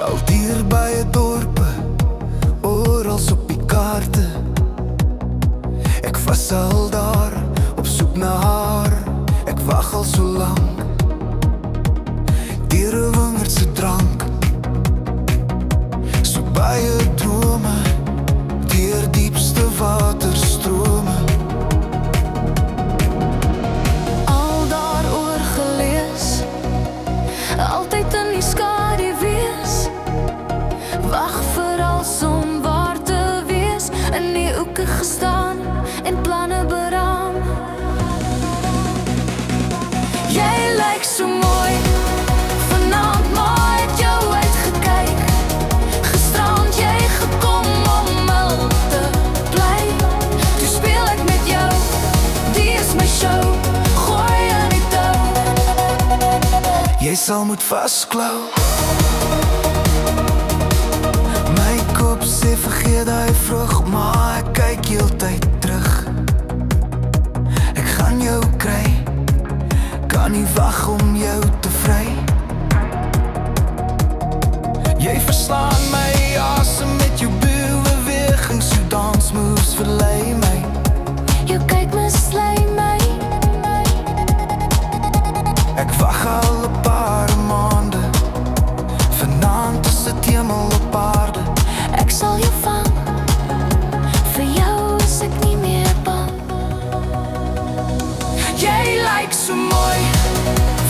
Al dier by 'n dorpe, orals op die kaarte. Ek was al daar, op soek na haar. Ek wag al so lank, deur 'n wingerdse drank. So baie drome, deur diepste waterstrome. Al daaroor gelees, altyd in die skadu wees. Wag vir als om waar te wees, in die hoeke gestaan en planne beraam. Jy lyk so mooi, vanaand maar het jou uitgekyk. Gisterand jy gekom om mal te bly. Toe speel ek met jou, die is my show. Gooi in die tou, Jy sal moet vasklou. My kop sê vergeet daai vroeg, maar ek kyk heeltyd terug. Ek gaan jou kry, kan nie wag om jou te vry. Jy verslaan my asem met jou beweging, so dance moves verlei my. jou kyk mislei my. Ek wag al 'n paar maande, vanaand is dit hemel op aarde. Ek sal jou vang, vir jou is ek nie meer bang. Jy lyk so mooi,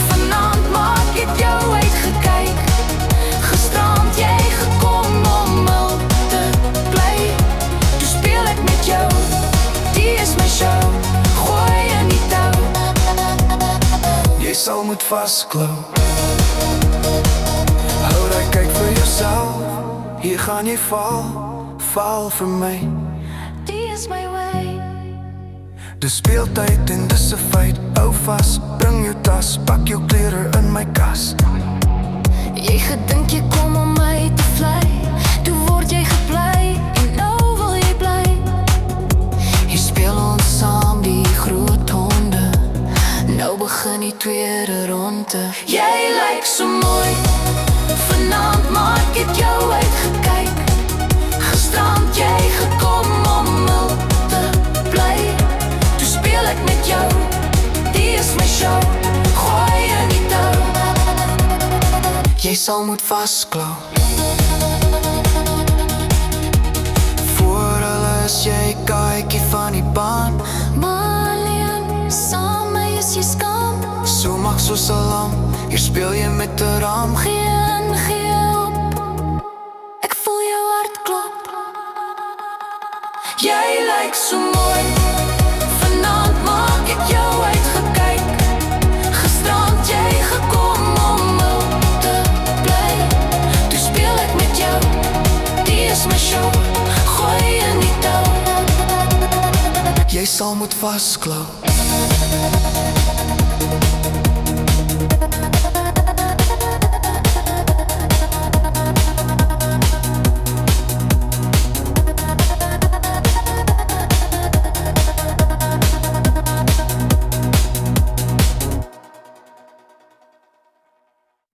vanaand maak ek jou uitgekyk. Gisterand jy gekom om mal te bly. Toe speel ek met jou, die is my show. Gooi in die tou, Jy sal moet vasklou. Hou daai kyk vir jouself, hier gaan jy val vir my. die is my way. Dis speeltyd en dis 'n feit. Hou vas, bring jou tas, pak jou klere in my kas. Jy gedink jy kom om my te vlei, toe word jy geplei en nou wil jy bly. Hier speel ons saam die groot honde, nou begin die tweede ronde. Jy lyk so mooi, vanaand maak ek jou uitgekyk. Gisterand jy gekom om mal te bly. Toe speel ek met jou, die is my show. Gooi in die tou, Jy sal moet vasklou. Voor hulle is jy kykie van die baan. maar alleen, saam my is jy skam. So mag soos 'n lam, hier speel jy met 'n ram. Gee op, ek voel jou hart klop. Jy lyk so mooi, vanaand maak ek jou uitgekyk. Gisterand jy gekom om mal te bly. Toe speel ek met jou, die is my show. Gooi in die tou, Jy sal moet vasklou.